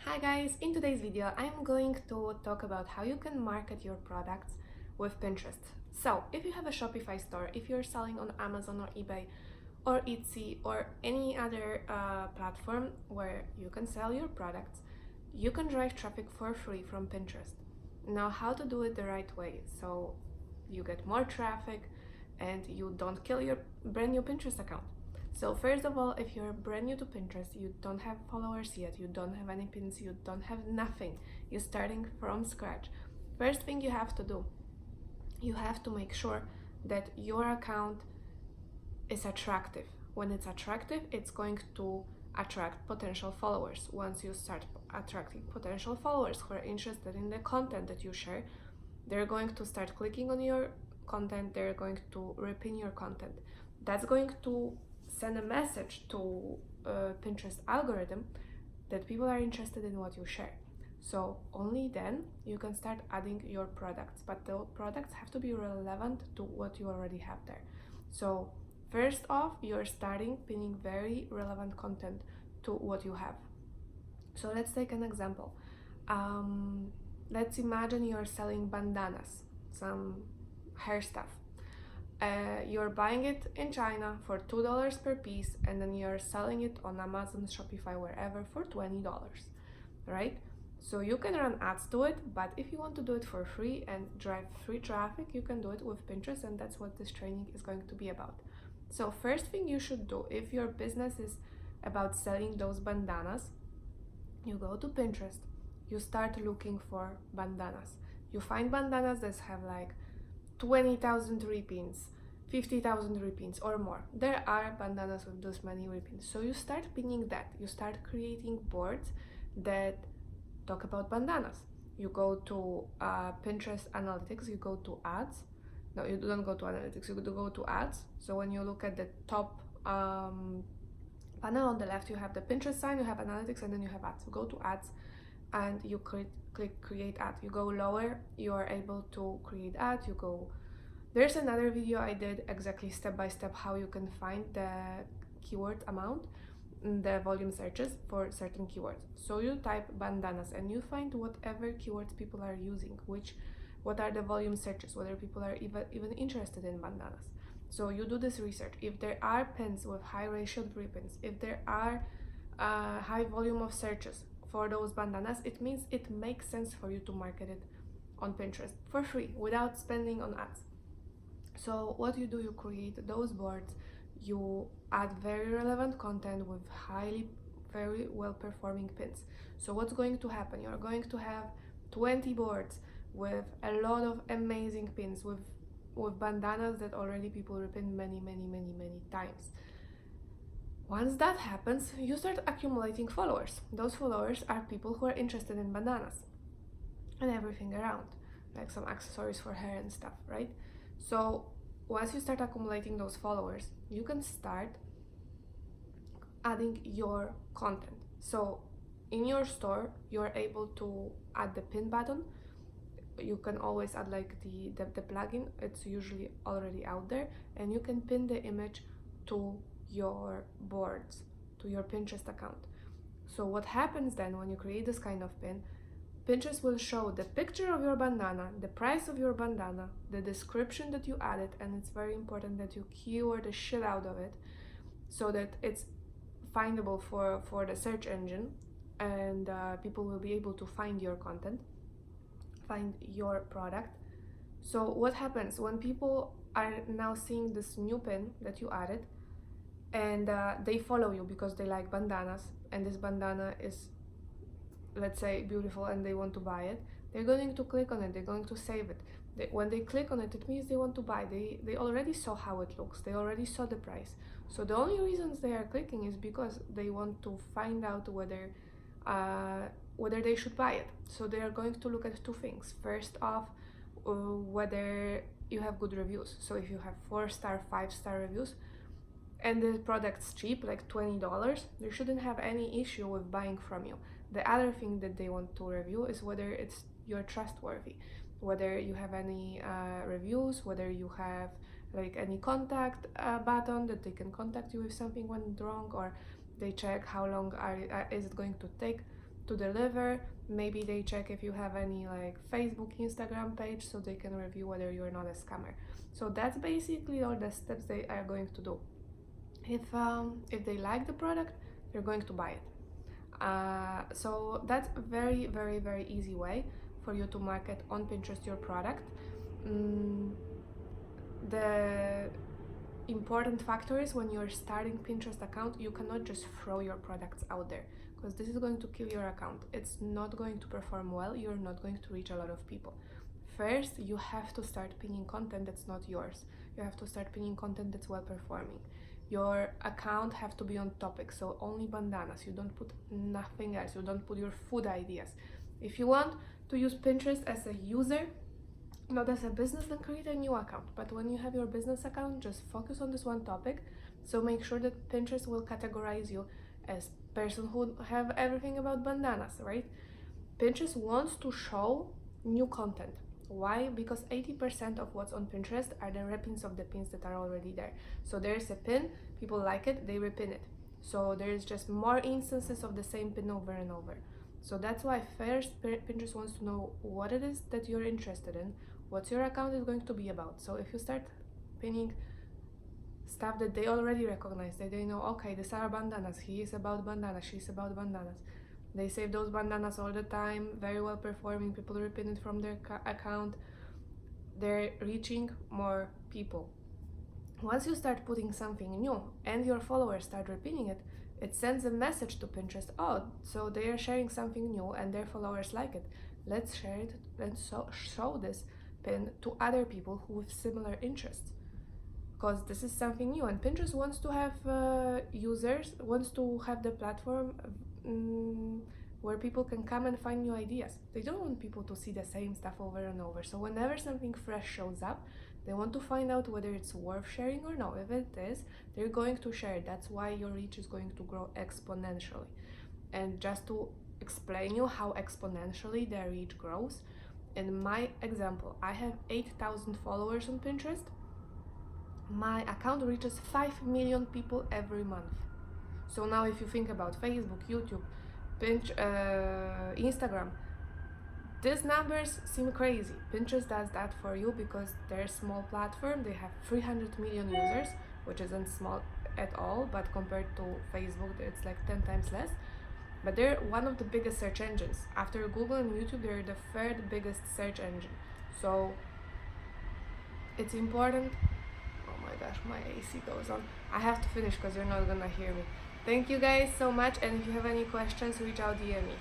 Hi guys, in today's video I'm going to talk about how you can market your products with Pinterest. So if you have a Shopify store, if you're selling on Amazon or eBay or Etsy or any other platform where you can sell your products, you can drive traffic for free from Pinterest. Now how to do it the right way so you get more traffic and you don't kill your brand new Pinterest account. So first of all, if you're brand new to Pinterest, you don't have followers yet, you don't have any pins, you don't have nothing, you're starting from scratch. First thing you have to do, you have to make sure that your account is attractive. When it's attractive, it's going to attract potential followers. Once you start attracting potential followers who are interested in the content that you share, they're going to start clicking on your content, they're going to repin your content. That's going to send a message to Pinterest algorithm that people are interested in what you share. So only then you can start adding your products, but the products have to be relevant to what you already have there. So first off, you're starting pinning very relevant content to what you have. So let's take an example. Let's imagine you're selling bandanas, some hair stuff. You're buying it in China for $2 per piece, and then you're selling it on Amazon, Shopify, wherever for $20, right? So you can run ads to it, but if you want to do it for free and drive free traffic, you can do it with Pinterest, and that's what this training is going to be about. So first thing you should do, if your business is about selling those bandanas, you go to Pinterest, you start looking for bandanas. You find bandanas that have like 20,000 repins, 50,000 repins or more. There are bandanas with those many repins. So you start pinning that. You start creating boards that talk about bandanas. You go to Pinterest analytics, you go to ads. No, you don't go to analytics, you go to ads. So when you look at the top panel on the left, you have the Pinterest sign, you have analytics, and then you have ads. You go to ads and you click create ad. You go lower, you are able to create ad. You go, there's another video I did exactly step by step how you can find the keyword amount, the volume searches for certain keywords. So you type bandanas and you find whatever keywords people are using, what are the volume searches, whether people are even interested in bandanas. So you do this research. If there are pins with high ratio repins, if there are high volume of searches for those bandanas, it means it makes sense for you to market it on Pinterest for free without spending on ads. So what you do, you create those boards, you add very relevant content with very well performing pins. So what's going to happen? You're going to have 20 boards with a lot of amazing pins with bandanas that already people repin many times. Once that happens, you start accumulating followers. Those followers are people who are interested in bandanas and everything around, like some accessories for hair and stuff, right? So once you start accumulating those followers, you can start adding your content. So in your store, you're able to add the pin button. You can always add like the plugin, it's usually already out there, and you can pin the image to your boards, to your Pinterest account. So what happens then when you create this kind of pin, Pinterest will show the picture of your bandana, the price of your bandana, the description that you added, and it's very important that you keyword the shit out of it so that it's findable for the search engine, and people will be able to find your content, find your product. So what happens when people are now seeing this new pin that you added, and they follow you because they like bandanas, and this bandana is, let's say, beautiful, and they want to buy it, they're going to click on it, they're going to save it. When they click on it, it means they want to buy. They already saw how it looks, they already saw the price. So the only reasons they are clicking is because they want to find out whether they should buy it. So they are going to look at two things. First off, whether you have good reviews. So if you have 4-star, 5-star reviews, and the product's cheap, like $20, they shouldn't have any issue with buying from you. The other thing that they want to review is whether you're trustworthy, whether you have any reviews, whether you have like any contact button that they can contact you if something went wrong, or they check how long is it going to take. to deliver. Maybe they check if you have any like Facebook, Instagram page, so they can review whether you're not a scammer. So that's basically all the steps they are going to do. If they like the product, they're going to buy it. So that's a very, very, very easy way for you to market on Pinterest your product. The important factor is when you're starting Pinterest account, you cannot just throw your products out there, because this is going to kill your account. It's not going to perform well. You're not going to reach a lot of people. First, you have to start pinning content that's not yours. You have to start pinning content that's well performing. Your account have to be on topic, so only bandanas. You don't put nothing else. You don't put your food ideas. If you want to use Pinterest as a user, not as a business, then create a new account. But when you have your business account, just focus on this one topic. So make sure that Pinterest will categorize you as person who have everything about bandanas, right? Pinterest wants to show new content. Why? Because 80% of what's on Pinterest are the repins of the pins that are already there. So there's a pin, people like it, they repin it. So there's just more instances of the same pin over and over. So that's why first Pinterest wants to know what it is that you're interested in, what your account is going to be about. So if you start pinning stuff that they already recognize, that they know, okay, these are bandanas, he is about bandanas, she's about bandanas. They save those bandanas all the time, very well performing, people repin it from their account. They're reaching more people. Once you start putting something new and your followers start repinning it, it sends a message to Pinterest, oh, so they are sharing something new and their followers like it. Let's share it and show this pin to other people who have similar interests. Because this is something new, and Pinterest wants to have users, wants to have the platform where people can come and find new ideas. They don't want people to see the same stuff over and over. So whenever something fresh shows up, they want to find out whether it's worth sharing or not. If it is, they're going to share it. That's why your reach is going to grow exponentially. And just to explain you how exponentially their reach grows, in my example, I have 8,000 followers on Pinterest. My account reaches 5 million people every month. So now if you think about Facebook, YouTube, Instagram, these numbers seem crazy. Pinterest does that for you because they're a small platform. They have 300 million users, which isn't small at all, but compared to Facebook, it's like 10 times less. But they're one of the biggest search engines. After Google and YouTube, they're the third biggest search engine. So it's important. Oh my gosh, my AC goes on. I have to finish because you're not gonna hear me. Thank you guys so much, and if you have any questions, reach out, DM me.